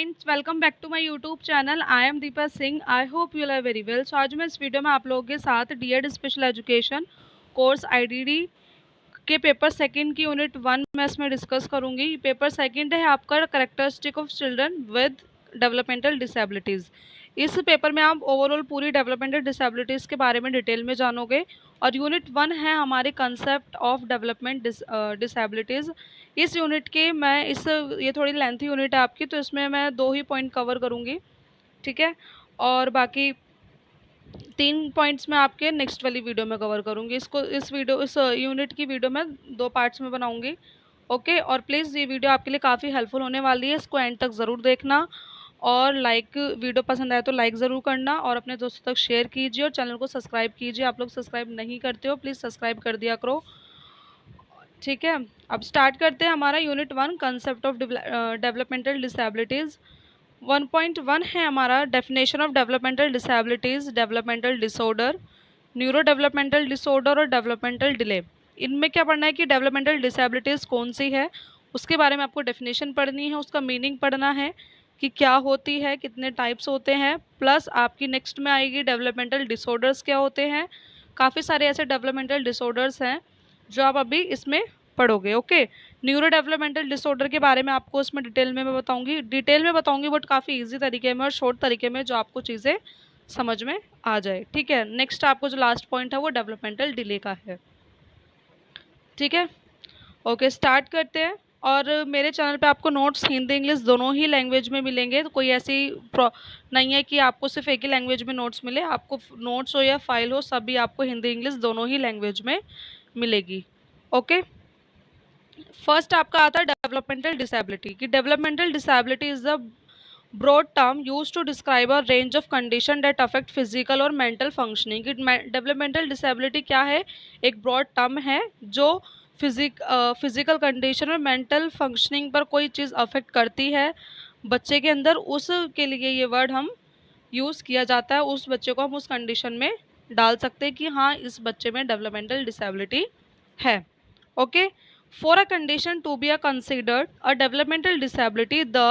Friends, welcome back to my YouTube channel. I am Deepa Singh. I hope you are very well. So आज मैं इस video में आप लोगों के साथ DEd special education course IDD के पेपर सेकंड की यूनिट 1 मैं इसमें डिस्कस करूंगी। पेपर सेकंड है आपका characteristic of children with developmental disabilities. इस पेपर में आप ओवरऑल पूरी डेवलपमेंटल डिसेबिलिटीज़ के बारे में डिटेल में जानोगे। और यूनिट 1 है हमारे कंसेप्ट ऑफ डेवलपमेंट डिसेबिलिटीज़। इस यूनिट के मैं ये थोड़ी लेंथी यूनिट है आपकी, तो इसमें मैं 2 ही पॉइंट कवर करूँगी, ठीक है। और बाकी 3 पॉइंट्स मैं आपके नेक्स्ट वाली वीडियो में कवर करूँगी। इस यूनिट की वीडियो मैं 2 पार्ट्स में बनाऊँगी, ओके। और प्लीज़ ये वीडियो आपके लिए काफ़ी हेल्पफुल होने वाली है, इसको एंड तक ज़रूर देखना। और वीडियो पसंद आए तो लाइक ज़रूर करना और अपने दोस्तों तक शेयर कीजिए और चैनल को सब्सक्राइब कीजिए। आप लोग सब्सक्राइब नहीं करते हो, प्लीज़ सब्सक्राइब कर दिया करो, ठीक है। अब स्टार्ट करते हैं हमारा unit 1 concept of developmental disabilities. 1.1 है हमारा definition of developmental disabilities, developmental disorder, neuro developmental disorder और डेवलपमेंटल डिले। इनमें क्या पढ़ना है कि डेवलपमेंटल डिसेबिलिटीज़ कौन सी है, उसके बारे में आपको डेफिनेशन पढ़नी है, उसका मीनिंग पढ़ना है कि क्या होती है, कितने टाइप्स होते हैं। प्लस आपकी नेक्स्ट में आएगी डेवलपमेंटल डिसऑर्डर्स क्या होते हैं। काफ़ी सारे ऐसे डेवलपमेंटल डिसऑर्डर्स हैं जो आप अभी इसमें पढ़ोगे, ओके। न्यूरो डेवलपमेंटल डिसऑर्डर के बारे में आपको इसमें डिटेल में मैं बताऊंगी बट काफ़ी इजी तरीके में और शॉर्ट तरीके में, जो आपको चीज़ें समझ में आ जाए, ठीक है। नेक्स्ट आपको जो लास्ट पॉइंट है वो डेवलपमेंटल डिले का है, ठीक है। ओके, स्टार्ट करते हैं। और मेरे चैनल पे आपको नोट्स हिंदी इंग्लिश दोनों ही लैंग्वेज में मिलेंगे, तो कोई ऐसी नहीं है कि आपको सिर्फ एक ही लैंग्वेज में नोट्स मिले। आपको नोट्स हो या फाइल हो, सभी आपको हिंदी इंग्लिश दोनों ही लैंग्वेज में मिलेगी, ओके। फर्स्ट आपका आता है डेवलपमेंटल डिसेबिलिटी। कि developmental disability is the broad term use to describe a range of condition that affect physical और मेंटल फंक्शनिंग। कि डेवलपमेंटल डिसेबिलिटी क्या है, एक ब्रॉड टर्म है जो फिजिकल कंडीशन और मेंटल फंक्शनिंग पर कोई चीज़ अफेक्ट करती है बच्चे के अंदर, उसके लिए ये वर्ड हम यूज़ किया जाता है। उस बच्चे को हम उस कंडीशन में डाल सकते हैं कि हाँ, इस बच्चे में डेवलपमेंटल डिसेबिलिटी है, okay. For a condition to be considered a developmental disability, the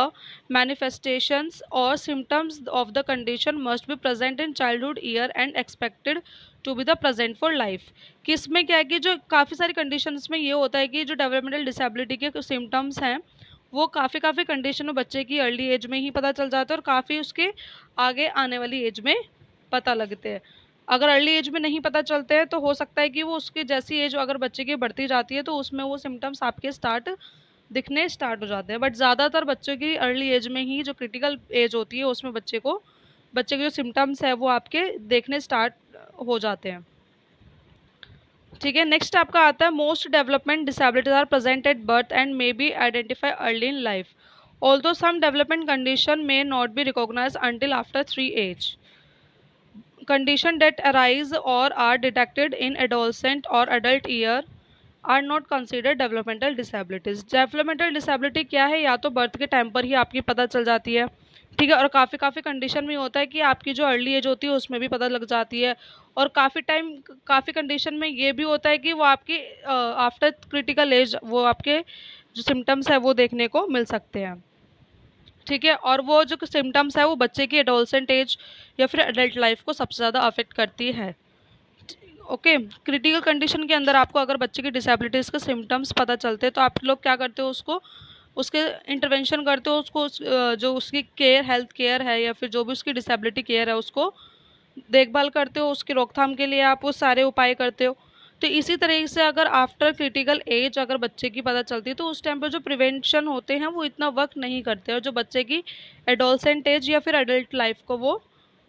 manifestations or symptoms of the condition must be present in childhood year and expected to be the present for life। कि इसमें क्या है कि जो काफ़ी सारी conditions में ये होता है कि जो डेवलपमेंटल डिसेबिलिटी के सिम्टम्स हैं वो काफ़ी कंडीशन में बच्चे की अर्ली एज में ही पता चल जाता है और काफ़ी उसके आगे आने वाली एज में पता लगते हैं। अगर अर्ली एज में नहीं पता चलते हैं तो हो सकता है कि वो उसकी जैसी एज अगर बच्चे की बढ़ती जाती है तो उसमें वो सिम्टम्स आपके दिखने स्टार्ट हो जाते हैं। बट ज़्यादातर बच्चों की अर्ली एज में ही, जो क्रिटिकल एज होती है, उसमें बच्चे के जो सिम्टम्स है वो आपके देखने स्टार्ट हो जाते हैं, ठीक है। नेक्स्ट आपका आता है most development disabilities are present at birth and may be identify early in life, although some development condition may not be recognise until after 3 age. Condition that arise or are detected in adolescent or adult year are not considered developmental disabilities। developmental disability क्या है, या तो birth के time पर ही आपकी पता चल जाती है, ठीक है। और काफ़ी कंडीशन में होता है कि आपकी जो अर्ली एज होती है उसमें भी पता लग जाती है। और काफ़ी कंडीशन में ये भी होता है कि वो आपकी आफ्टर क्रिटिकल एज वो आपके जो सिम्टम्स है वो देखने को मिल सकते हैं, ठीक है। और वो जो सिम्टम्स है वो बच्चे की एडोलसेंट एज या फिर एडल्ट लाइफ को सबसे ज़्यादा अफेक्ट करती है, ओके। क्रिटिकल कंडीशन के अंदर आपको अगर बच्चे की डिसेबिलिटीज़ के सिम्टम्स पता चलते हैं तो आप लोग क्या करते हो, उसके इंटरवेंशन करते हो, जो उसकी हेल्थ केयर है या फिर जो भी उसकी डिसेबिलिटी केयर है उसको देखभाल करते हो, उसकी रोकथाम के लिए आप वो सारे उपाय करते हो। तो इसी तरीके से अगर आफ्टर क्रिटिकल एज अगर बच्चे की पता चलती है तो उस टाइम पर जो प्रिवेंशन होते हैं वो इतना वर्क नहीं करते और जो बच्चे की एडोलसेंट एज या फिर एडल्ट लाइफ को वो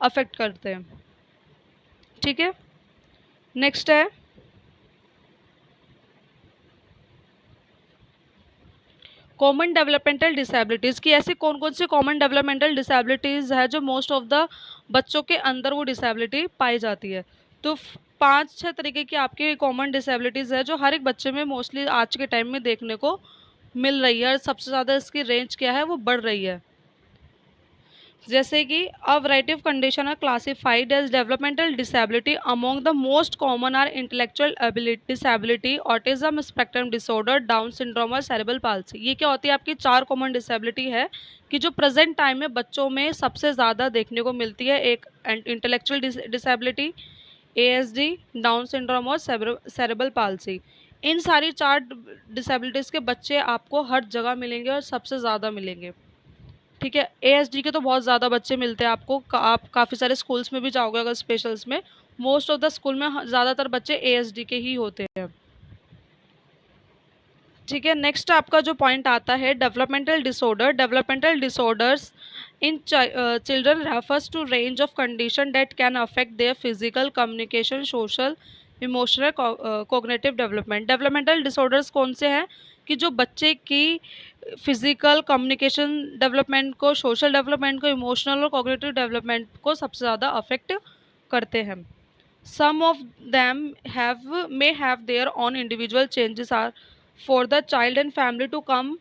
अफेक्ट करते हैं, ठीक है। नेक्स्ट है कॉमन डेवलपमेंटल डिसेबिलिटीज़। की ऐसी कौन कौन सी कॉमन डेवलपमेंटल डिसेबिलिटीज़ है जो मोस्ट ऑफ द बच्चों के अंदर वो डिसेबिलिटी पाई जाती है। तो 5-6 तरीके की आपकी कॉमन डिसेबिलिटीज़ है जो हर एक बच्चे में मोस्टली आज के टाइम में देखने को मिल रही है और सबसे ज़्यादा इसकी रेंज क्या है वो बढ़ रही है। जैसे कि a variety of condition are classified as developmental disability, among the most common are intellectual disability, autism spectrum disorder, Down syndrome और सेरेब्रल पाल्सी। ये क्या होती है आपकी 4 कॉमन डिसेबिलिटी है कि जो प्रेजेंट टाइम में बच्चों में सबसे ज़्यादा देखने को मिलती है। एक intellectual disability, ASD, down syndrome और सेरेब्रल पाल्सी। इन सारी 4 डिसेबिलिटीज़ के बच्चे आपको हर जगह मिलेंगे और सबसे ज़्यादा मिलेंगे। ठीक है, एएसडी के तो बहुत ज़्यादा बच्चे मिलते हैं आपको। आप काफ़ी सारे स्कूल्स में भी जाओगे अगर स्पेशल्स में, मोस्ट ऑफ द स्कूल में ज़्यादातर बच्चे एएसडी के ही होते हैं। ठीक है, नेक्स्ट आपका जो पॉइंट आता है developmental disorder. Developmental disorders in children refers to range of condition that can affect their physical, communication, social, emotional, cognitive development. Developmental disorders कौन से हैं कि जो बच्चे की फिजिकल, कम्युनिकेशन डेवलपमेंट को, सोशल डेवलपमेंट को, इमोशनल और कॉग्निटिव डेवलपमेंट को सबसे ज़्यादा अफेक्ट करते हैं। Some of them may have their own individual changes are for the child and family to come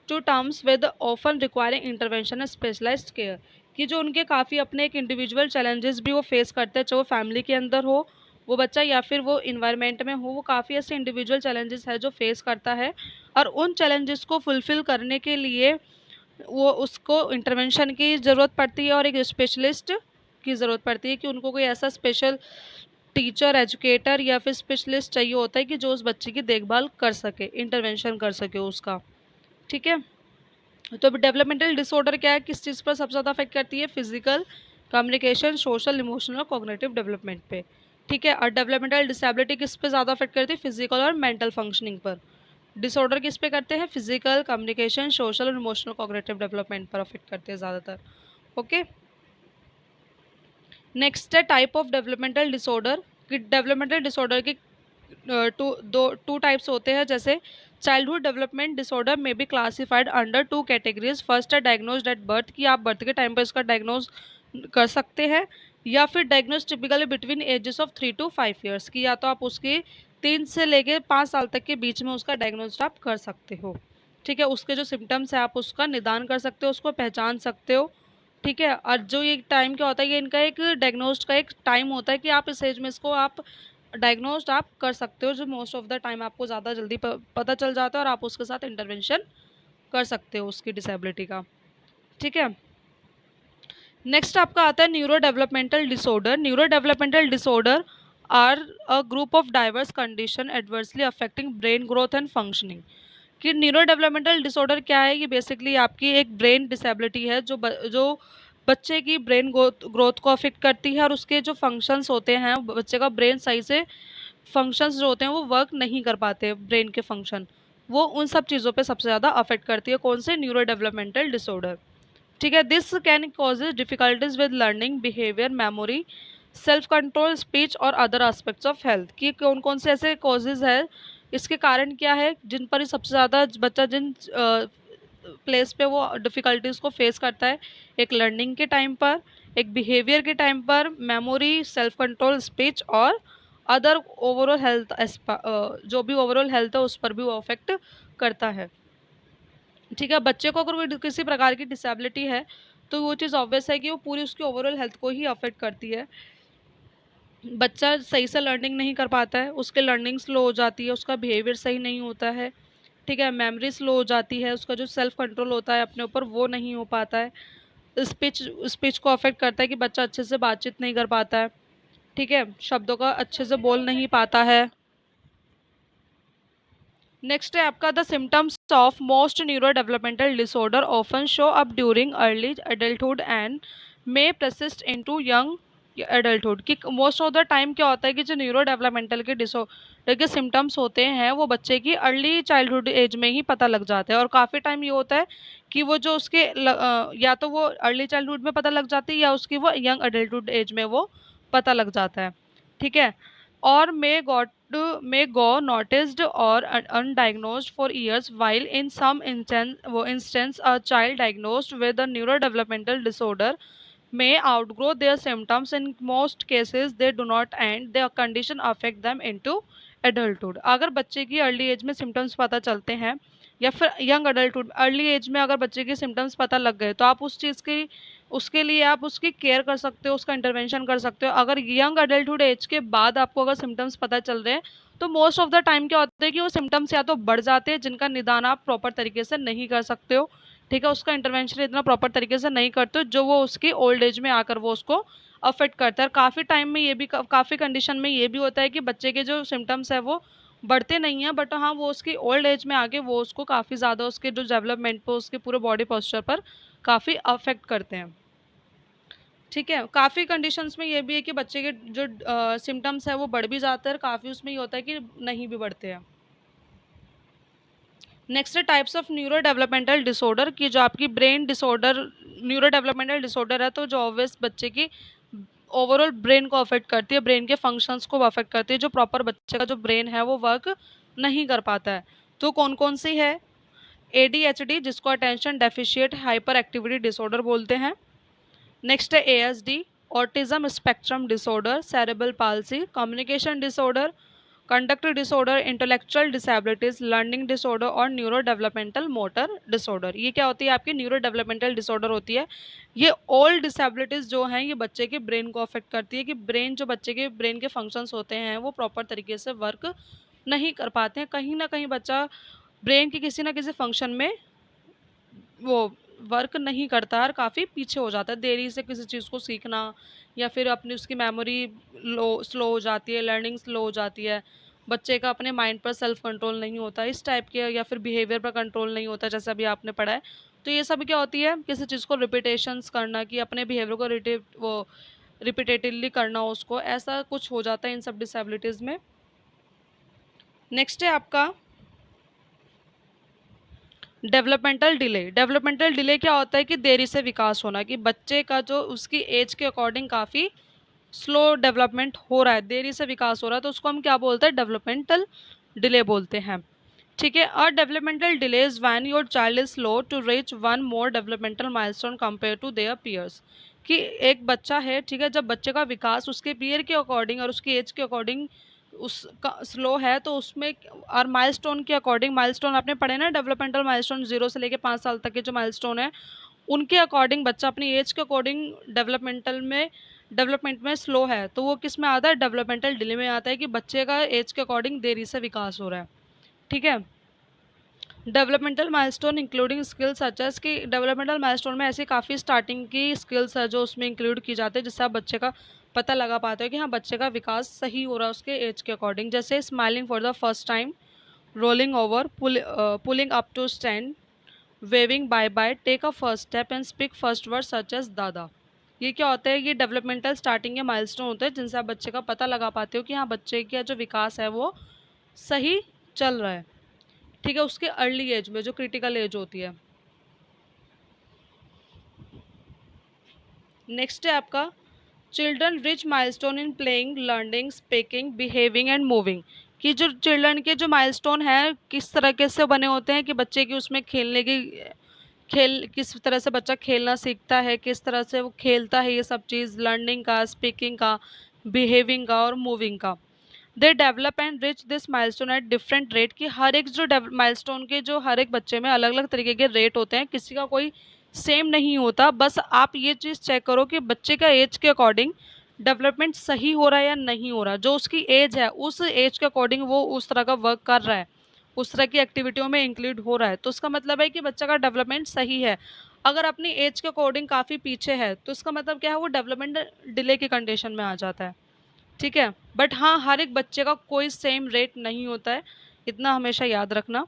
to terms with, often requiring intervention and specialized care। कि जो उनके काफ़ी अपने एक इंडिविजुअल चैलेंजेस भी वो फेस करते हैं, चाहे वो फैमिली के अंदर हो वो बच्चा या फिर वो इन्वायरमेंट में हो, वो काफ़ी ऐसे इंडिविजुअल चैलेंजेस है जो फेस करता है और उन चैलेंजेस को फुलफ़िल करने के लिए वो उसको इंटरवेंशन की ज़रूरत पड़ती है और एक स्पेशलिस्ट की ज़रूरत पड़ती है कि उनको कोई ऐसा स्पेशल टीचर, एजुकेटर या फिर स्पेशलिस्ट चाहिए होता है कि जो उस बच्चे की देखभाल कर सके, इंटरवेंशन कर सके उसका। ठीक है, तो अब डेवलपमेंटल डिसऑर्डर क्या है, किस चीज़ पर सबसे ज़्यादा अफेक्ट करती है? फिजिकल, कम्युनिकेशन, सोशल, इमोशनल और कॉग्निटिव डेवलपमेंट पे। ठीक है, और डेवलपमेंटल डिसेबिलिटी किस पे ज़्यादा अफेक्ट करती है? फिजिकल और मेंटल फंक्शनिंग पर। डिसऑर्डर किस पे करते हैं? फिजिकल, कम्युनिकेशन, सोशल और इमोशनल, कॉग्निटिव डेवलपमेंट पर अफेक्ट करते हैं ज़्यादातर। ओके, नेक्स्ट है टाइप ऑफ डेवलपमेंटल डिसऑर्डर। कि डेवलपमेंटल डिसऑर्डर के टू टाइप्स होते हैं। जैसे चाइल्डहुड डेवलपमेंट डिसऑर्डर में be classified under 2 categories. First है डायग्नोज्ड एट बर्थ, कि आप बर्थ के टाइम पर इसका डायग्नोज कर सकते हैं, या फिर diagnose typically between ages of 3 to 5 years, कि या तो आप उसकी 3 से लेके 5 साल तक के बीच में उसका डायग्नोज आप कर सकते हो। ठीक है, उसके जो सिम्टम्स है आप उसका निदान कर सकते हो, उसको पहचान सकते हो। ठीक है, और जो ये टाइम क्या होता है, ये इनका एक डायग्नोस्ट का एक टाइम होता है कि आप इस एज में इसको आप डायग्नोस्ट आप कर सकते हो, जो मोस्ट ऑफ द टाइम आपको ज़्यादा जल्दी पता चल जाता है और आप उसके साथ इंटरवेंशन कर सकते हो उसकी डिसेबिलिटी का। ठीक है, नेक्स्ट आपका आता है neuro developmental disorder. Neuro developmental disorder are a group of diverse condition adversely affecting brain growth and functioning. कि न्यूरो डेवलपमेंटल डिसऑर्डर क्या है, ये बेसिकली आपकी एक ब्रेन डिसेबिलिटी है जो बच्चे की ब्रेन ग्रोथ को अफेक्ट करती है और उसके जो फंक्शंस होते हैं, बच्चे का ब्रेन सही से फंक्शंस जो होते हैं वो वर्क नहीं कर पाते, ब्रेन के फंक्शन, वो उन सब चीज़ों पे सबसे ज़्यादा अफेक्ट करती है। कौन से? Neuro developmental disorder. ठीक है, this can causes difficulties with learning, behaviour, memory, self control, speech और अदर एस्पेक्ट्स ऑफ हेल्थ। कि कौन कौन से ऐसे कॉजेज है, इसके कारण क्या है जिन पर सबसे ज़्यादा बच्चा जिन प्लेस पे वो डिफ़िकल्टीज़ को फेस करता है? एक लर्निंग के टाइम पर, एक बिहेवियर के टाइम पर, मेमोरी, सेल्फ कंट्रोल, स्पीच और अदर ओवरऑल हेल्थ, जो भी ओवरऑल हेल्थ है उस पर भी वो अफेक्ट करता है। ठीक है, बच्चे को अगर कोई किसी प्रकार की डिसेबिलिटी है तो वो चीज़ ऑब्वियस है कि वो पूरी उसकी ओवरऑल हेल्थ को ही अफेक्ट करती है। बच्चा सही से लर्निंग नहीं कर पाता है, उसकी लर्निंग स्लो हो जाती है, उसका बिहेवियर सही नहीं होता है। ठीक है, मेमोरी स्लो हो जाती है, उसका जो सेल्फ कंट्रोल होता है अपने ऊपर वो नहीं हो पाता है। स्पीच स्पीच को अफेक्ट करता है कि बच्चा अच्छे से बातचीत नहीं कर पाता है। ठीक है, शब्दों का अच्छे से बोल नहीं पाता है। नेक्स्ट है आपका the symptoms of most neuro developmental disorder often show up during early adulthood and may persist into young adulthood. कि मोस्ट ऑफ द टाइम क्या होता है कि जो न्यूरो डेवलपमेंटल के डिसऑर्डर के सिम्टम्स होते हैं वो बच्चे की अर्ली चाइल्डहुड एज में ही पता लग जाते हैं, और काफ़ी टाइम ये होता है कि वो जो उसके या तो वो अर्ली चाइल्डहुड में पता लग जाती है या उसकी वो यंग एडल्टहुड एज में वो पता लग जाता है। ठीक है, or may go noticed or undiagnosed for years, while in some instance a child diagnosed with a neurodevelopmental disorder may outgrow their symptoms. In most cases they do not, and their condition affect them into adulthood। अगर बच्चे की early as में symptoms पता चलते हैं या फिर young adulthood, early as में अगर बच्चे के सिम्टम्स पता लग गए तो आप उस चीज़ की, उसके लिए आप उसकी केयर कर सकते हो, उसका इंटरवेंशन कर सकते हो। अगर यंग अडल्टहुड एज के बाद आपको अगर सिम्टम्स पता चल रहे हैं तो मोस्ट ऑफ द टाइम क्या होता है कि वो सिम्टम्स या तो बढ़ जाते हैं जिनका निदान आप प्रॉपर तरीके से नहीं कर सकते हो, ठीक है, उसका इंटरवेंशन इतना प्रॉपर तरीके से नहीं करते हो, जो वो उसकी ओल्ड एज में आकर वो उसको अफेक्ट करता है। काफ़ी टाइम में ये भी, काफ़ी कंडीशन में ये भी होता है कि बच्चे के जो सिम्टम्स है वो बढ़ते नहीं हैं, बट हाँ वो उसकी ओल्ड एज में आके वो उसको काफ़ी ज़्यादा उसके जो डेवलपमेंट पर, उसके पूरे बॉडी पोस्चर पर काफ़ी अफेक्ट करते हैं, ठीक है। काफ़ी कंडीशंस में ये भी है कि बच्चे के जो सिम्टम्स है वो बढ़ भी जाते हैं, और काफ़ी उसमें ये होता है कि नहीं भी बढ़ते हैं। नेक्स्ट है types of neuro developmental disorder, की जो आपकी brain disorder, neuro developmental disorder है तो जो ऑब्वियस बच्चे की ओवरऑल ब्रेन को अफेक्ट करती है, ब्रेन के फंक्शंस को अफेक्ट करती है, जो प्रॉपर बच्चे का जो ब्रेन है वो वर्क नहीं कर पाता है। तो कौन कौन सी है? ADHD, जिसको attention deficit hyper activity disorder बोलते हैं। नेक्स्ट है ASD, autism spectrum disorder, cerebral palsy, communication disorder, conduct disorder, intellectual disabilities, learning disorder और न्यूरो डेवलपमेंटल मोटर डिसऑर्डर। ये क्या होती है? आपकी न्यूरो डेवलपमेंटल डिसऑर्डर होती है। ये ऑल डिसेबिलिटीज जो हैं ये बच्चे के ब्रेन को अफेक्ट करती है, कि ब्रेन, जो बच्चे के ब्रेन के फंक्शंस होते हैं वो प्रॉपर तरीके से वर्क नहीं कर पाते हैं। कहीं ना कहीं बच्चा ब्रेन के किसी ना किसी फंक्शन में वो वर्क नहीं करता है और काफ़ी पीछे हो जाता है, देरी से किसी चीज़ को सीखना, या फिर अपनी उसकी मेमोरी स्लो हो जाती है, लर्निंग स्लो हो जाती है, बच्चे का अपने माइंड पर सेल्फ कंट्रोल नहीं होता इस टाइप के, या फिर बिहेवियर पर कंट्रोल नहीं होता, जैसा अभी आपने पढ़ा है। तो ये सब क्या होती है? किसी चीज़ को रिपीटेशंस करना, कि अपने बिहेवियर को वो रिपीटेटिवली करना, उसको ऐसा कुछ हो जाता है इन सब डिसेबिलिटीज़ में। नेक्स्ट है आपका डेवलपमेंटल डिले। डेवलपमेंटल डिले क्या होता है? कि देरी से विकास होना, कि बच्चे का जो उसकी एज के अकॉर्डिंग काफ़ी स्लो डेवलपमेंट हो रहा है, देरी से विकास हो रहा है, तो उसको हम क्या बोलते हैं? डेवलपमेंटल डिले बोलते हैं, ठीक है। और developmental delay is when your child is slow to reach one more developmental milestone compare to their peers, कि एक बच्चा है, ठीक है, जब बच्चे का विकास उसके पीयर के अकॉर्डिंग और उसकी एज के अकॉर्डिंग उसका स्लो है, तो उसमें और माइलस्टोन के अकॉर्डिंग, माइलस्टोन आपने पढ़े ना, डेवलपमेंटल माइलस्टोन 0 से लेकर 5 साल तक के जो माइलस्टोन है उनके अकॉर्डिंग बच्चा अपनी एज के अकॉर्डिंग डेवलपमेंट में स्लो है, तो वो किस में आता है? डेवलपमेंटल डिले में आता है, कि बच्चे का एज के अकॉर्डिंग देरी से विकास हो रहा है, ठीक है। Developmental milestone including skills such as, कि डेवलपमेंटल माइलस्टोन में ऐसी काफ़ी स्टार्टिंग की स्किल्स है जो उसमें इंक्लूड की जाती है, जिससे आप बच्चे का पता लगा पाते हो कि हाँ बच्चे का विकास सही हो रहा है उसके एज के अकॉर्डिंग, जैसे smiling for the first time, rolling over, pulling up to stand, waving bye bye, take a first step and speak first word such as दादा। ये क्या होता है? ये डेवलपमेंटल स्टार्टिंग के माइलस्टोन होते हैं जिनसे आप बच्चे का पता लगा पाते हो कि हाँ बच्चे का जो विकास है वो सही चल रहा है, ठीक है, उसके अर्ली एज में जो क्रिटिकल एज होती है। नेक्स्ट है आपका children rich milestone in playing, learning, speaking, behaving and moving, कि जो चिल्ड्रन के जो माइलस्टोन है किस तरीके से बने होते हैं, कि बच्चे की उसमें खेलने की, खेल किस तरह से बच्चा खेलना सीखता है, किस तरह से वो खेलता है, ये सब चीज़ लर्निंग का, स्पीकिंग का, बिहेविंग का और मूविंग का। They develop and rich this milestone at different rate, कि हर एक जो माइलस्टोन के जो हर एक बच्चे में अलग अलग तरीके के रेट होते हैं, किसी का कोई सेम नहीं होता। बस आप ये चीज़ चेक करो कि बच्चे का एज के अकॉर्डिंग डेवलपमेंट सही हो रहा है या नहीं हो रहा, जो उसकी एज है उस एज के अकॉर्डिंग वो उस तरह का वर्क कर रहा है, उस तरह की एक्टिविटियों में इंक्लूड हो रहा है, तो उसका मतलब है कि बच्चा का डेवलपमेंट सही है। अगर अपनी एज के अकॉर्डिंग काफ़ी पीछे है तो इसका मतलब क्या है? वो डेवलपमेंट डिले की कंडीशन में आ जाता है, ठीक है। बट हाँ हर एक बच्चे का कोई सेम रेट नहीं होता है, इतना हमेशा याद रखना।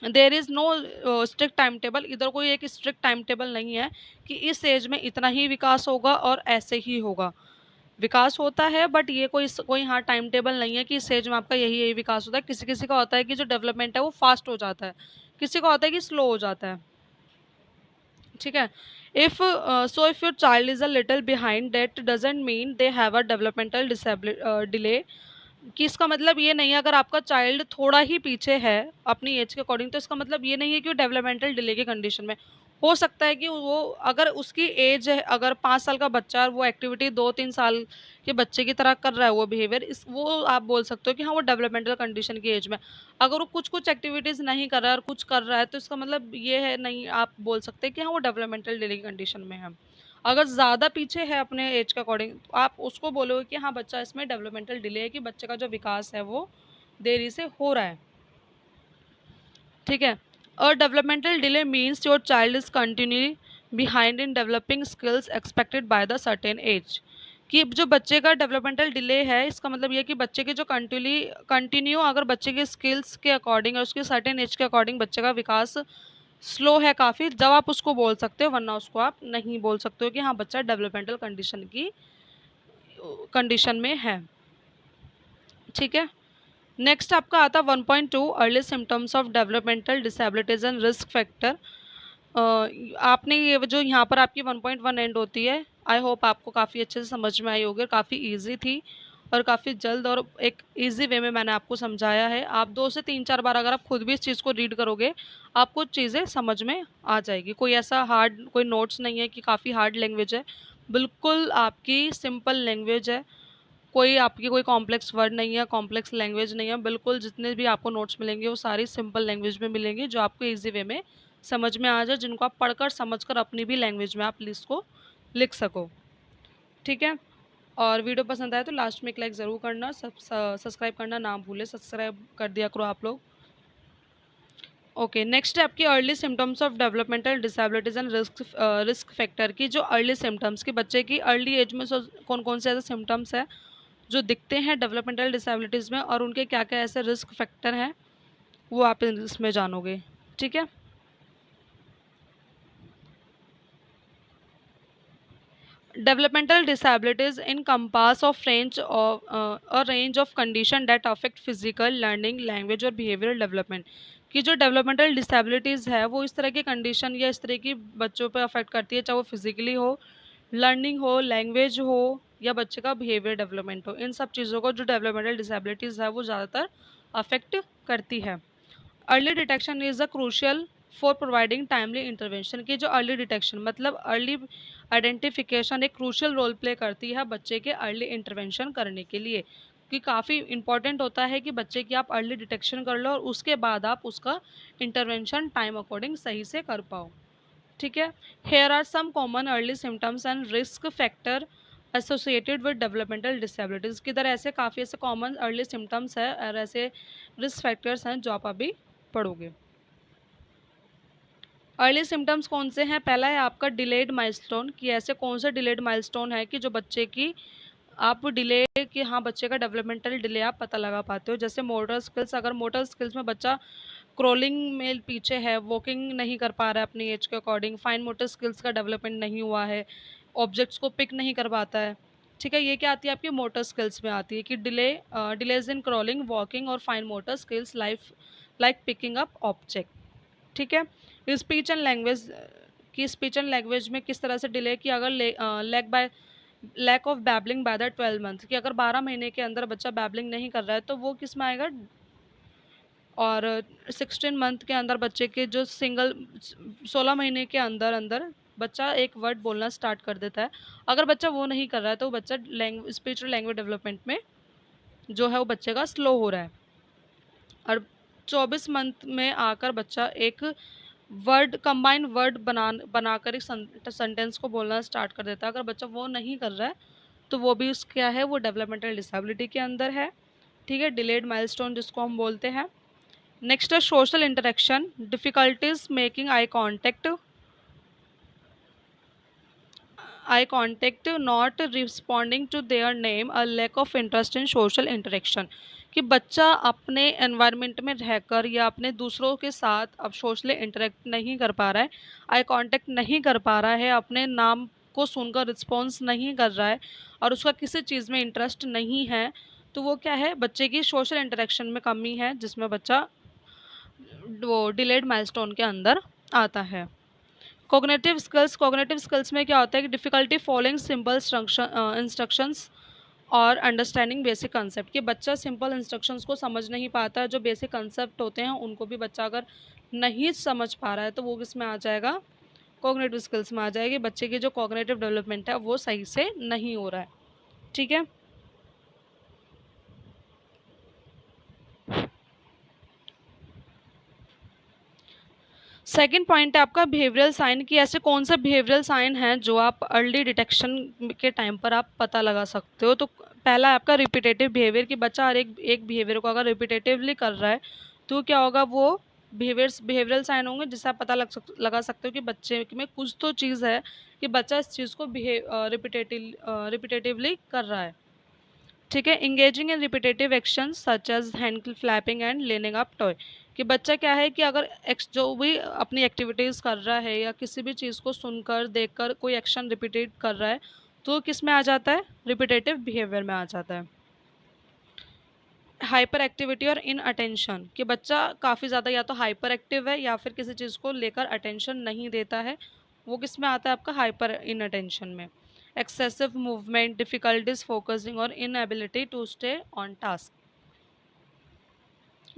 There is no strict time table, इधर कोई एक स्ट्रिक्ट टाइम टेबल नहीं है कि इस एज में इतना ही विकास होगा और ऐसे ही होगा। विकास होता है बट ये कोई हाँ टाइम टेबल नहीं है कि इस एज में आपका यही यही विकास होता है। किसी किसी का होता है कि जो डेवलपमेंट है वो फास्ट हो जाता है, किसी का होता है कि स्लो हो जाता है, ठीक है। If so if your child is a little behind that doesn't mean they have a developmental delay, कि इसका मतलब ये नहीं है अगर आपका चाइल्ड थोड़ा ही पीछे है अपनी एज के अकॉर्डिंग, तो इसका मतलब ये नहीं है कि वो डेवलपमेंटल डिले की कंडीशन में, हो सकता है कि वो, अगर उसकी एज है, अगर 5 साल का बच्चा और वो एक्टिविटी 2-3 साल के बच्चे की तरह कर रहा है वो बिहेवियर, इस वो आप बोल सकते हो कि हाँ, वो डेवलपमेंटल कंडीशन की एज में। अगर वो कुछ-कुछ एक्टिविटीज़ नहीं कर रहा है और कुछ कर रहा है, तो इसका मतलब ये है नहीं, आप बोल सकते हैं कि हाँ, वो डेवलपमेंटल डिले की कंडीशन में है। अगर ज़्यादा पीछे है अपने एज के अकॉर्डिंग, तो आप उसको बोलोगे कि हाँ, बच्चा इसमें डेवलपमेंटल डिले है, कि बच्चे का जो विकास है वो देरी से हो रहा है। ठीक है। और developmental delay means your child is continually behind in developing skills expected by the certain age. कि जो बच्चे का डेवलपमेंटल डिले है, इसका मतलब ये कि बच्चे के जो कंटिन्यू अगर बच्चे के स्किल्स के अकॉर्डिंग और उसके सर्टेन एज के अकॉर्डिंग बच्चे का विकास स्लो है काफ़ी, जब आप उसको बोल सकते हो, वरना उसको आप नहीं बोल सकते हो कि हाँ, बच्चा डेवलपमेंटल कंडीशन में है। ठीक है। नेक्स्ट आपका आता है 1.2 early symptoms of developmental disabilities and risk factor. आपने ये जो यहाँ पर आपकी 1.1 एंड होती है, आई होप आपको काफ़ी अच्छे से समझ में आई होगी, काफ़ी इजी थी और काफ़ी जल्द और एक इजी वे में मैंने आपको समझाया है। आप 2 से 3-4 बार अगर आप खुद भी इस चीज़ को रीड करोगे, आपको चीज़ें समझ में आ जाएगी। कोई ऐसा हार्ड कोई नोट्स नहीं है कि काफ़ी हार्ड लैंग्वेज है, बिल्कुल आपकी सिंपल लैंग्वेज है। कोई आपकी कोई कॉम्प्लेक्स वर्ड नहीं है, कॉम्प्लेक्स लैंग्वेज नहीं है, बिल्कुल जितने भी आपको नोट्स मिलेंगे वो सारी सिंपल लैंग्वेज में मिलेंगी, जो आपको ईजी वे में समझ में आ जाए, जिनको आप पढ़कर समझकर अपनी भी लैंग्वेज में आप इसको लिख सको। ठीक है। और वीडियो पसंद आए तो लास्ट में एक लाइक ज़रूर करना, सब्सक्राइब करना ना भूले, सब्सक्राइब कर दिया करो आप लोग। ओके, नेक्स्ट है आपकी early symptoms of developmental disabilities and risk factor की। जो अर्ली सिम्टम्स की बच्चे की अर्ली एज में कौन कौन से ऐसे सिम्टम्स है जो दिखते हैं डेवलपमेंटल डिसेबिलिटीज़ में, और उनके क्या क्या ऐसे रिस्क फैक्टर हैं, वो आप इसमें जानोगे। ठीक है। Developmental disabilities encompass of range of a range of condition that affect physical, learning, language और behavioral development। कि जो डेवलपमेंटल डिसेबिलिटीज़ है वो इस तरह की कंडीशन या इस तरह की बच्चों पे अफेक्ट करती है, चाहे वो फिजिकली हो, लर्निंग हो, लैंग्वेज हो, या बच्चे का बिहेवियर डेवलपमेंट हो। इन सब चीज़ों को जो डेवलपमेंटल डिसेबिलिटीज़ है वो ज़्यादातर अफेक्ट करती है। Early detection is a crucial for providing timely intervention. की जो अर्ली डिटेक्शन मतलब अर्ली आइडेंटिफिकेशन एक क्रूशियल रोल प्ले करती है बच्चे के अर्ली इंटरवेंशन करने के लिए, कि काफ़ी इंपॉर्टेंट होता है कि बच्चे की आप अर्ली डिटेक्शन कर लो और उसके बाद आप उसका इंटरवेंशन टाइम अकॉर्डिंग सही से कर पाओ। ठीक है। Here are some common early symptoms and risk factor associated with developmental disabilities. किधर ऐसे काफ़ी ऐसे कॉमन अर्ली सिम्टम्स है और ऐसे रिस्क फैक्टर्स हैं जो आप अभी पढ़ोगे। अर्ली सिम्टम्स कौन से हैं? पहला है आपका डिलेड माइलस्टोन। कि ऐसे कौन से डिलेड माइलस्टोन है कि जो बच्चे की आप डिले, कि हाँ, बच्चे का डेवलपमेंटल डिले आप पता लगा पाते हो। जैसे मोटर स्किल्स, अगर मोटर स्किल्स में बच्चा क्रॉलिंग में पीछे है, वॉकिंग नहीं कर पा रहा है अपनी एज के अकॉर्डिंग, फाइन मोटर स्किल्स का डेवलपमेंट नहीं हुआ है, ऑब्जेक्ट्स को पिक नहीं कर पाता है। ठीक है, ये क्या आती है आपकी मोटर स्किल्स में आती है कि डिलेज इन क्रॉलिंग, वॉकिंग और fine motor skills like picking up object. ठीक है। स्पीच एंड लैंग्वेज की स्पीच एंड लैंग्वेज में किस तरह से डिले, की अगर lack of babbling by the 12 month, कि अगर 12 महीने के अंदर बच्चा बैबलिंग नहीं कर रहा है तो वो किस में आएगा। और 16 मंथ के अंदर बच्चे के जो 16 महीने के अंदर अंदर बच्चा एक वर्ड बोलना स्टार्ट कर देता है। अगर बच्चा वो नहीं कर रहा है तो बच्चा स्पीच और लैंग्वेज डेवलपमेंट में जो है वो बच्चे का स्लो हो रहा है। और 24 मंथ में आकर बच्चा एक कंबाइंड वर्ड बनाकर एक सेंटेंस को बोलना स्टार्ट कर देता है। अगर बच्चा वो नहीं कर रहा है तो वो भी उस क्या है, वो डेवलपमेंटल डिसेबिलिटी के अंदर है। ठीक है, डिलेड माइलस्टोन जिसको हम बोलते हैं। नेक्स्ट है social interaction, difficulties making eye contact, not responding to their name, a lack of interest in social interaction. कि बच्चा अपने एनवायरनमेंट में रहकर या अपने दूसरों के साथ अब सोशली इंटरेक्ट नहीं कर पा रहा है, आई कांटेक्ट नहीं कर पा रहा है, अपने नाम को सुनकर रिस्पॉन्स नहीं कर रहा है और उसका किसी चीज़ में इंटरेस्ट नहीं है, तो वो क्या है, बच्चे की सोशल इंटरेक्शन में कमी है, जिसमें बच्चा वो डिलेड माइलस्टोन के अंदर आता है। कोग्निटिव स्किल्स में क्या होता है कि डिफ़िकल्टी फॉलोइंग सिंपल इंस्ट्रक्शंस और अंडरस्टैंडिंग बेसिक कंसेप्ट। कि बच्चा सिंपल इंस्ट्रक्शंस को समझ नहीं पाता, जो बेसिक कंसेप्ट होते हैं उनको भी बच्चा अगर नहीं समझ पा रहा है तो वो किस में आ जाएगा, कॉग्निटिव स्किल्स में आ जाएगी। बच्चे की जो कॉग्निटिव डेवलपमेंट है वो सही से नहीं हो रहा है। ठीक है। सेकंड पॉइंट है आपका बिहेवियरल साइन, कि ऐसे कौन से बिहेवियरल साइन हैं जो आप अर्ली डिटेक्शन के टाइम पर आप पता लगा सकते हो। तो पहला है आपका रिपीटेटिव बिहेवियर, कि बच्चा हर एक बिहेवियर को अगर रिपीटेटिवली कर रहा है तो क्या होगा, वो बिहेवियरल साइन होंगे जिससे आप पता लगा सकते हो कि बच्चे में कुछ तो चीज़ है कि बच्चा इस चीज़ को रिपीटेटिवली कर रहा है। ठीक है। Engaging in repetitive action such as hand flapping and lining up toy, कि बच्चा क्या है कि अगर जो भी अपनी एक्टिविटीज़ कर रहा है या किसी भी चीज़ को सुनकर देखकर कोई एक्शन रिपीटेट कर रहा है तो किस में आ जाता है, रिपीटेटिव बिहेवियर में आ जाता है। हाइपर एक्टिविटी और इन अटेंशन, कि बच्चा काफ़ी ज़्यादा या तो हाइपर एक्टिव है या फिर किसी चीज़ को लेकर अटेंशन नहीं देता है, वो किस में आता है आपका, हाइपर इन अटेंशन में। एक्सेसिव मूवमेंट, डिफिकल्टीज फोकसिंग और inability to stay on task.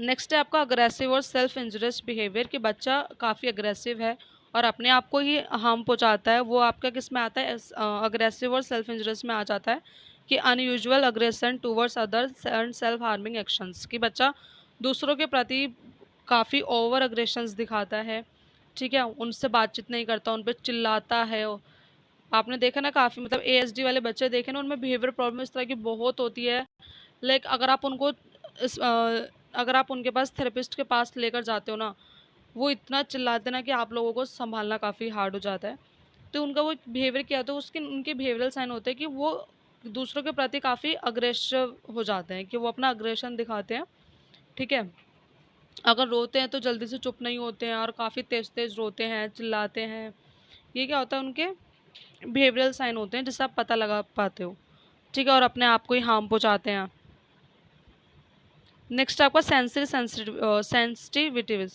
Next है आपका अग्रेसिव और सेल्फ इंजरियस बिहेवियर, कि बच्चा काफ़ी अग्रेसिव है और अपने आप को ही हार्म पहुंचाता है, वो आपका किस में आता है, अग्रेसिव और सेल्फ इंजरियस में आ जाता है। कि unusual aggression towards others and self harming actions, कि बच्चा दूसरों के प्रति काफ़ी ओवर अग्रेशंस दिखाता है। ठीक है। उनसे बातचीत नहीं करता, उन पर चिल्लाता है। आपने देखा ना काफ़ी, मतलब ASD वाले बच्चे देखे ना, उनमें बिहेवियर प्रॉब्लम इस तरह की बहुत होती है। लाइक अगर आप उनके पास थेरेपिस्ट के पास लेकर जाते हो ना, वो इतना चिल्लाते हैं ना कि आप लोगों को संभालना काफ़ी हार्ड हो जाता है। तो उनका वो बिहेवियर क्या होता है, उसके उनके बिहेवियरल साइन होते हैं कि वो दूसरों के प्रति काफ़ी अग्रेसिव हो जाते हैं, कि वो अपना अग्रेशन दिखाते हैं। ठीक है। अगर रोते हैं तो जल्दी से चुप नहीं होते हैं और काफ़ी तेज़ तेज़ रोते हैं, चिल्लाते हैं। ये क्या होता है, उनके बिहेवियरल साइन होते हैं जिससे आप पता लगा पाते हो। ठीक है। और अपने आप को ही हार्म पहुँचाते हैं। नेक्स्ट आपका सेंसिटिविटीज,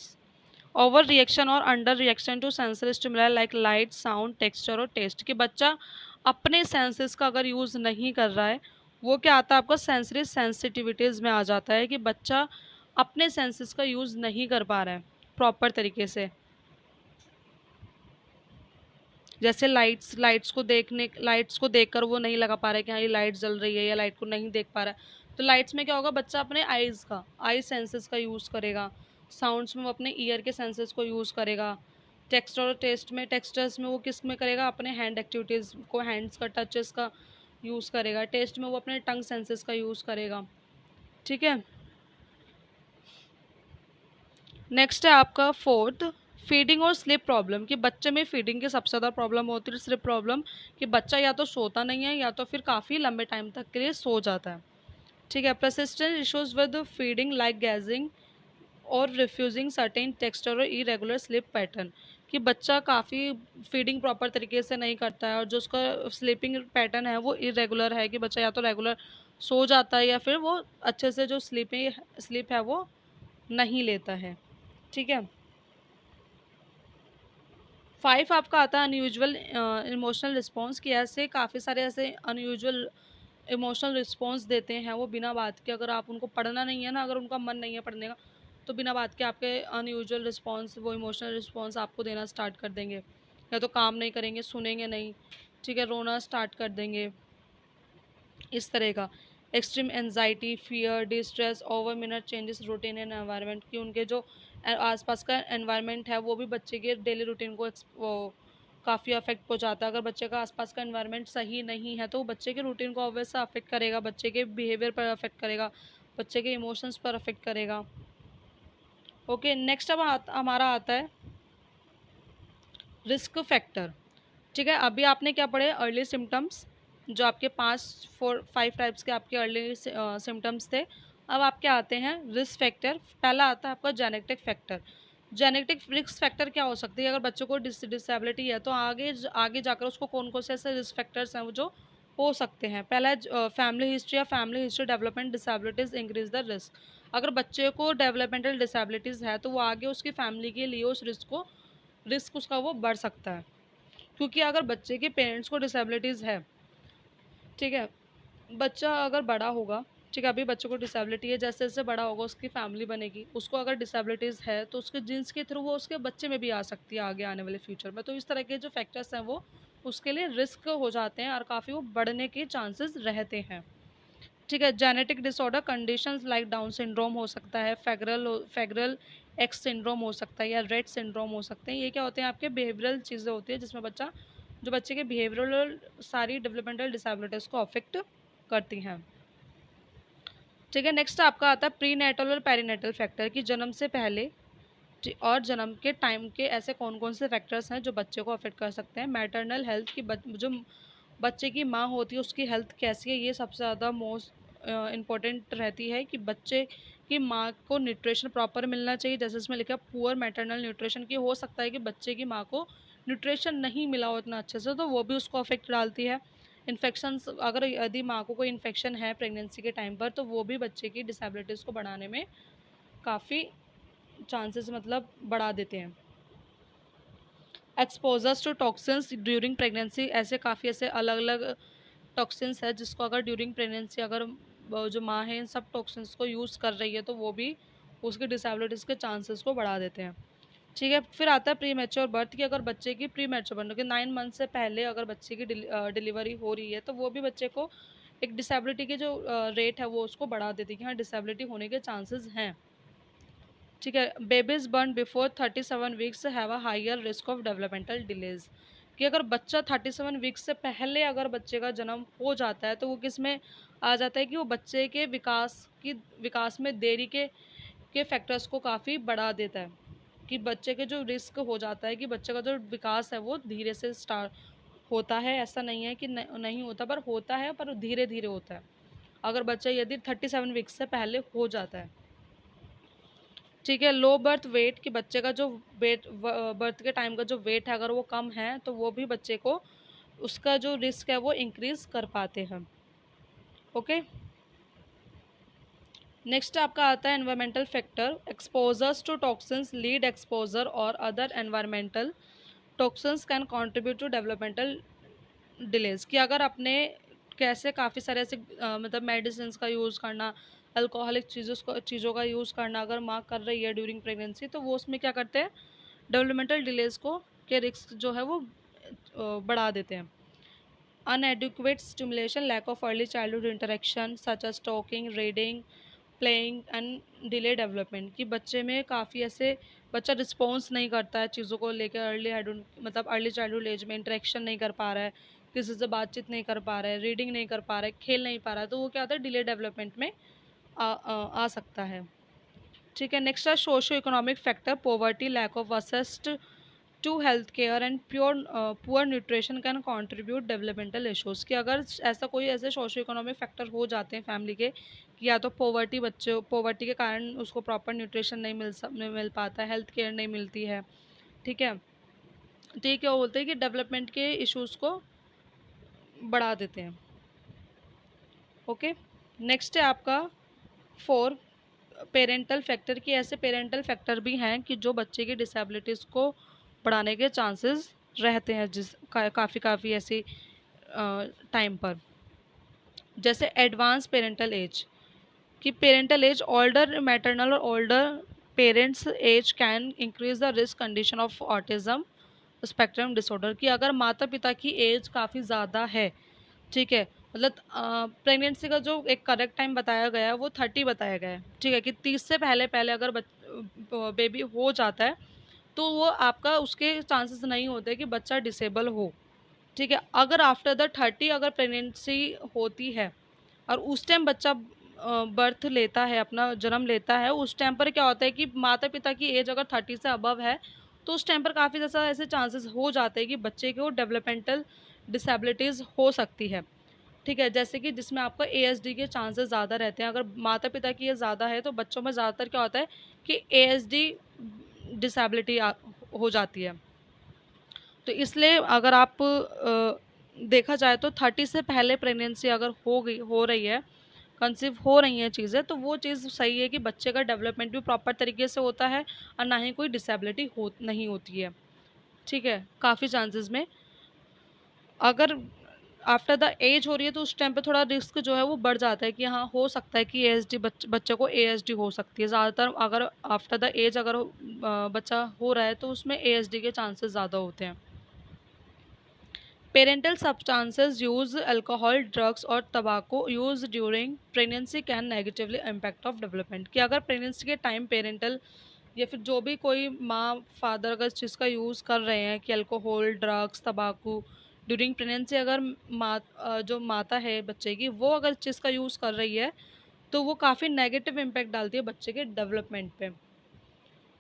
ओवर रिएक्शन और under reaction to sensory stimuli like light, sound, texture और टेस्ट, कि बच्चा अपने सेंसेस का अगर यूज़ नहीं कर रहा है, वो क्या आता है आपका सेंसरी सेंसिटिविटीज़ में आ जाता है, कि बच्चा अपने सेंसेस का यूज़ नहीं कर पा रहा है प्रॉपर तरीके से। जैसे लाइट्स को देखकर वो नहीं लगा पा रहा है कि हाँ ये लाइट जल रही है, या लाइट को नहीं देख पा रहा है, तो लाइट्स में क्या होगा, बच्चा अपने आई सेंसेस का यूज़ करेगा। साउंड्स में वो अपने ईयर के सेंसेस को यूज़ करेगा। टेक्सचर्स में वो किस में करेगा, अपने हैंड एक्टिविटीज़ को, हैंड्स का, टचेस का यूज़ करेगा। टेस्ट में वो अपने टंग सेंसेस का यूज़ करेगा। ठीक है। नेक्स्ट है आपका फोर्थ, फीडिंग और स्लिप प्रॉब्लम, कि बच्चे में फीडिंग की सबसे ज़्यादा प्रॉब्लम होती है, स्लिप प्रॉब्लम, कि बच्चा या तो सोता नहीं है या तो फिर काफ़ी लंबे टाइम तक के लिए सो जाता है। ठीक है। Persistent issues with feeding like gazing और रिफ्यूजिंग सर्टेन टेक्सचर और इरेगुलर स्लिप पैटर्न, कि बच्चा काफ़ी फीडिंग प्रॉपर तरीके से नहीं करता है और जो उसका स्लीपिंग पैटर्न है वो इरेगुलर है, कि बच्चा या तो रेगुलर सो जाता है या फिर वो अच्छे से जो स्लीप है वो नहीं लेता है। ठीक है। 5 आपका आता है अनयूजुअल इमोशनल रिस्पॉन्स, कि ऐसे काफ़ी सारे ऐसे अनयूजुअल इमोशनल रिस्पॉन्स देते हैं वो बिना बात के। अगर आप उनको पढ़ना नहीं है ना, अगर उनका मन नहीं है पढ़ने का, तो बिना बात के आपके अनयूजुअल रिस्पॉन्स, वो इमोशनल रिस्पॉन्स आपको देना स्टार्ट कर देंगे। या तो काम नहीं करेंगे, सुनेंगे नहीं। ठीक है। रोना स्टार्ट कर देंगे, इस तरह का। Extreme anxiety, fear, distress, over minute changes routine and environment, कि उनके जो आसपास का एनवायरनमेंट है वो भी बच्चे के डेली रूटीन को वो काफ़ी अफेक्ट पहुंचाता है। अगर बच्चे का आसपास का एनवायरनमेंट सही नहीं है तो वो बच्चे के रूटीन को ऑब्वियस अफेक्ट करेगा, बच्चे के बिहेवियर पर अफेक्ट करेगा, बच्चे के इमोशंस पर अफेक्ट करेगा। ओके। नेक्स्ट अब हमारा आता है रिस्क फैक्टर। ठीक है। अभी आपने क्या पढ़े, अर्ली सिम्टम्स, जो आपके 5 टाइप्स के आपके अर्ली सिम्टम्स थे। अब आपके आते हैं रिस्क फैक्टर। पहला आता है आपका genetic factor. Genetic risk factor क्या हो सकती है, अगर बच्चों को डिसेबिलिटी है तो आगे जाकर उसको कौन कौन से ऐसे रिस्क फैक्टर्स हैं वो जो हो सकते हैं। पहला है फैमिली हिस्ट्री, या family history development disabilities increase the risk. अगर बच्चे को डेवलपमेंटल डिसेबिलिटीज़ है तो वो आगे उसकी फैमिली के लिए उस रिस्क उसका वो बढ़ सकता है। क्योंकि अगर बच्चे के पेरेंट्स को डिसेबिलिटीज़ है, ठीक है, बच्चा अगर बड़ा होगा ठीक है, अभी बच्चों को डिसेबिलिटी है, जैसे जैसे बड़ा होगा उसकी फैमिली बनेगी, उसको अगर डिसेबिलिटीज़ है तो उसके जीन्स के थ्रू वो उसके बच्चे में भी आ सकती है आगे आने वाले फ्यूचर में। तो इस तरह के जो फैक्टर्स हैं वो उसके लिए रिस्क हो जाते हैं और काफ़ी वो बढ़ने के चांसेस रहते हैं। ठीक है, genetic disorder conditions like down syndrome हो सकता है, फेगरल एक्स सिंड्रोम हो सकता है या रेट सिंड्रोम हो सकते हैं। ये क्या होते हैं, आपके बिहेवियरल चीज़ें होती है जिसमें बच्चे के बिहेवियरल सारी डेवलपमेंटल डिसेबिलिटीज़ को अफेक्ट करती हैं। ठीक है, नेक्स्ट आपका आता है प्री नेटल और पेरीनेटल फैक्टर की जन्म से पहले और जन्म के टाइम के ऐसे कौन कौन से फैक्टर्स हैं जो बच्चे को अफेक्ट कर सकते हैं। मैटरनल हेल्थ की जो बच्चे की माँ होती है उसकी हेल्थ कैसी है, ये सबसे ज़्यादा मोस्ट इम्पॉर्टेंट रहती है कि बच्चे की माँ को न्यूट्रिशन प्रॉपर मिलना चाहिए। जैसे इसमें लिखा है पुअर मैटरनल न्यूट्रिशन, की हो सकता है कि बच्चे की माँ को न्यूट्रिशन नहीं मिला हो इतना अच्छे से, तो वो भी उसको अफेक्ट डालती है। इन्फेक्शंस, अगर यदि माँ को कोई इन्फेक्शन है प्रेगनेंसी के टाइम पर, तो वो भी बच्चे की डिसेबिलिटीज़ को बढ़ाने में काफ़ी चांसेस मतलब बढ़ा देते हैं। Exposures to toxins during pregnancy, ऐसे काफ़ी ऐसे अलग अलग टॉक्सिन्स है जिसको अगर ड्यूरिंग प्रेगनेंसी अगर जो माँ है इन सब टॉक्सिन्स को यूज़ कर रही है तो वो भी उसकी डिसेबिलिटीज़ के चांसेस को बढ़ा देते हैं। ठीक है, फिर आता है प्री मैच्योर बर्थ की, अगर बच्चे की प्री मैच्योर बर्थ के 9 मंथ से पहले अगर बच्चे की डिलीवरी हो रही है तो वो भी बच्चे को एक डिसेबिलिटी की जो रेट है वो उसको बढ़ा देती है कि हाँ डिसेबिलिटी होने के चांसेस हैं। ठीक है, babies born before 37 weeks have a higher risk of developmental delays, कि अगर बच्चा 37 वीक्स से पहले अगर बच्चे का जन्म हो जाता है तो वो किस में आ जाता है कि वो बच्चे के विकास में देरी के फैक्टर्स को काफ़ी बढ़ा देता है, कि बच्चे के जो रिस्क हो जाता है कि बच्चे का जो विकास है वो धीरे से स्टार्ट होता है। ऐसा नहीं है कि नहीं होता, पर होता है, पर धीरे धीरे होता है अगर बच्चा यदि 37 वीक्स से पहले हो जाता है। ठीक है, लो बर्थ वेट, कि बच्चे का जो वेट बर्थ के टाइम का जो वेट है अगर वो कम है तो वो भी बच्चे को उसका जो रिस्क है वो इंक्रीज कर पाते हैं। ओके, नेक्स्ट आपका आता है environmental factor, exposures to toxins lead exposure और other environmental toxins can contribute to developmental delays, कि अगर अपने कैसे काफ़ी सारे ऐसे मतलब मेडिसिन का यूज़ करना, अल्कोहलिक चीज़ों का यूज़ करना अगर माँ कर रही है ड्यूरिंग प्रेगनेंसी तो वो उसमें क्या करते हैं, डेवलपमेंटल डिलेज को के रिस्क जो है वो बढ़ा देते हैं। Inadequate stimulation, lack of early childhood interaction such as talking, reading, playing and delay development, कि बच्चे में काफ़ी ऐसे बच्चा रिस्पॉन्स नहीं करता है चीज़ों को लेकर, अर्ली चाइल्डहुड एज में इंटरेक्शन नहीं कर पा रहा है, किसी से बातचीत नहीं कर पा रहा है, रीडिंग नहीं कर पा रहा है, खेल नहीं पा रहा है, तो वो क्या होता है डिले डेवलपमेंट में आ सकता है। ठीक है, नेक्स्ट है socio economic factor, poverty, lack of access to health care and poor nutrition can contribute developmental issues, कि अगर ऐसा कोई ऐसे सोशो इकोनॉमिक फैक्टर हो जाते हैं फैमिली के कि या तो पॉवर्टी के कारण उसको प्रॉपर न्यूट्रिशन नहीं मिल पाता, हेल्थ केयर नहीं मिलती है। ठीक है, तो ये क्या बोलते हैं कि डेवलपमेंट के इश्यूज़ को बढ़ा देते हैं। ओके, नेक्स्ट है आपका 4 पेरेंटल फैक्टर, की ऐसे पेरेंटल फैक्टर भी हैं कि जो बच्चे की डिसेबिलिटीज़ को बढ़ाने के चांसेस रहते हैं काफ़ी ऐसी टाइम पर। जैसे एडवांस पेरेंटल एज, कि पेरेंटल एज ओल्डर मैटरनल और older parents age can increase the risk condition of autism spectrum disorder, कि अगर माता पिता की एज काफ़ी ज़्यादा है, ठीक है, मतलब प्रेगनेंसी का जो एक करेक्ट टाइम बताया गया है वो 30 बताया गया है। ठीक है, कि 30 से पहले पहले अगर बेबी हो जाता है तो वो आपका उसके चांसेस नहीं होते कि बच्चा डिसेबल हो। ठीक है, अगर आफ्टर द 30 अगर प्रेगनेंसी होती है और उस टाइम बच्चा बर्थ लेता है, अपना जन्म लेता है, उस टाइम पर क्या होता है कि माता पिता की एज अगर 30 से अबव है तो उस टाइम पर काफ़ी ज़्यादा ऐसे चांसेस हो जाते हैं कि बच्चे को डेवलपमेंटल डिसेबिलिटीज़ हो सकती है। ठीक है, जैसे कि जिसमें आपका एएसडी के चांसेस ज़्यादा रहते हैं, अगर माता पिता की एज ज़्यादा है तो बच्चों में ज़्यादातर क्या होता है कि एएसडी डिसेबिलिटी हो जाती है। तो इसलिए अगर आप देखा जाए तो 30 से पहले प्रेगनेंसी अगर हो रही है, कंसीव हो रही हैं चीज़ें, तो वो चीज़ सही है कि बच्चे का डेवलपमेंट भी प्रॉपर तरीके से होता है और ना ही कोई डिसेबिलिटी नहीं होती है। ठीक है, काफ़ी चांसेस में अगर आफ्टर द एज हो रही है तो उस टाइम पे थोड़ा रिस्क जो है वो बढ़ जाता है कि हाँ हो सकता है कि एएसडी बच्चे को एएसडी हो सकती है। ज़्यादातर अगर आफ्टर द एज अगर बच्चा हो रहा है तो उसमें एएसडी के चांसेस ज़्यादा होते हैं। Parental substances use alcohol drugs और तंबाकू use during pregnancy can negatively impact of development, कि अगर प्रेगनेंसी के टाइम पेरेंटल या फिर जो भी कोई माँ फादर अगर इस चीज़ का यूज़ कर रहे हैं कि अल्कोहल ड्रग्स तंबाकू ड्यूरिंग प्रेगनेंसी, अगर जो माता है बच्चे की वो अगर इस चीज़ का यूज़ कर रही है तो वो काफ़ी नेगेटिव इम्पैक्ट डालती है बच्चे के डेवलपमेंट पे।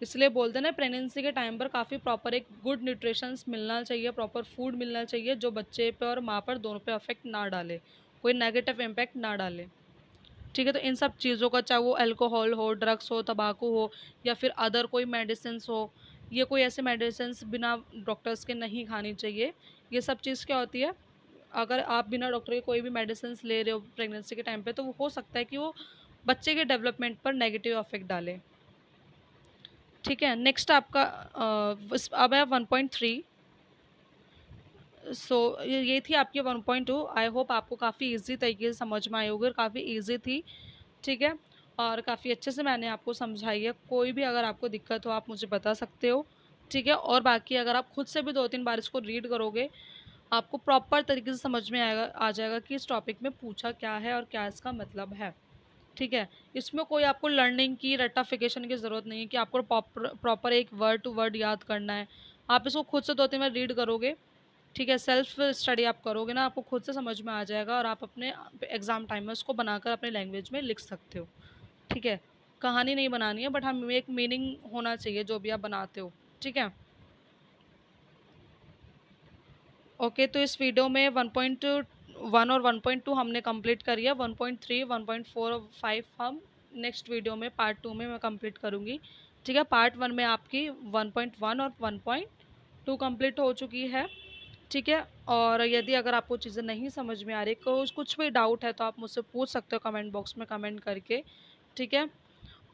इसलिए बोलते हैं ना प्रेगनेंसी के टाइम पर काफ़ी प्रॉपर एक गुड न्यूट्रिशंस मिलना चाहिए, प्रॉपर फूड मिलना चाहिए जो बच्चे पे और माँ पर दोनों पे अफेक्ट ना डाले, कोई नेगेटिव इम्पैक्ट ना डाले। ठीक है, तो इन सब चीज़ों का चाहे वो अल्कोहल हो, ड्रग्स हो, तंबाकू हो या फिर अदर कोई मेडिसिन्स हो, ये कोई ऐसे मेडिसिन्स बिना डॉक्टर्स के नहीं खानी चाहिए। ये सब चीज़ क्या होती है, अगर आप बिना डॉक्टर के कोई भी मेडिसिन्स ले रहे हो प्रेगनेंसी के टाइम पे तो वो हो सकता है कि वो बच्चे के डेवलपमेंट पर नेगेटिव इफेक्ट डाले। ठीक है, नेक्स्ट आपका अब है 1.3। सो ये थी आपकी 1.2। आई होप आपको काफ़ी इजी तरीके से समझ में आई होगी और काफ़ी इजी थी। ठीक है, और काफ़ी अच्छे से मैंने आपको समझाई है। कोई भी अगर आपको दिक्कत हो आप मुझे बता सकते हो। ठीक है, और बाकी अगर आप खुद से भी 2-3 बार इसको रीड करोगे आपको प्रॉपर तरीके से समझ में आ जाएगा कि इस टॉपिक में पूछा क्या है और क्या इसका मतलब है। ठीक है, इसमें कोई आपको लर्निंग की रट्टाफिकेशन की ज़रूरत नहीं है कि आपको प्रॉपर एक वर्ड टू वर्ड याद करना है। आप इसको खुद से 2-3 बार रीड करोगे, ठीक है, सेल्फ स्टडी आप करोगे ना, आपको खुद से समझ में आ जाएगा और आप अपने एग्ज़ाम टाइम में उसको बनाकर अपने लैंग्वेज में लिख सकते हो। ठीक है, कहानी नहीं बनानी है बट हम एक मीनिंग होना चाहिए जो भी आप बनाते हो। ठीक है, ओके, तो इस वीडियो में 1.1 और 1.2 हमने कंप्लीट करी है। 1.3 1.4 और 5 हम नेक्स्ट वीडियो में पार्ट 2 में मैं कंप्लीट करूँगी। ठीक है, पार्ट 1 में आपकी 1.1 और 1.2 कंप्लीट हो चुकी है। ठीक है, और यदि अगर आपको चीज़ें नहीं समझ में आ रही, कुछ भी डाउट है तो आप मुझसे पूछ सकते हो कमेंट बॉक्स में कमेंट करके। ठीक है,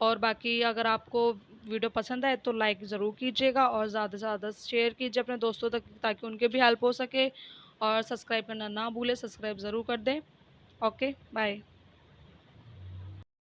और बाकी अगर आपको वीडियो पसंद आए तो लाइक ज़रूर कीजिएगा और ज़्यादा से ज़्यादा शेयर कीजिए अपने दोस्तों तक ताकि उनके भी हेल्प हो सके, और सब्सक्राइब करना ना भूलें, सब्सक्राइब ज़रूर कर दें। Okay, bye.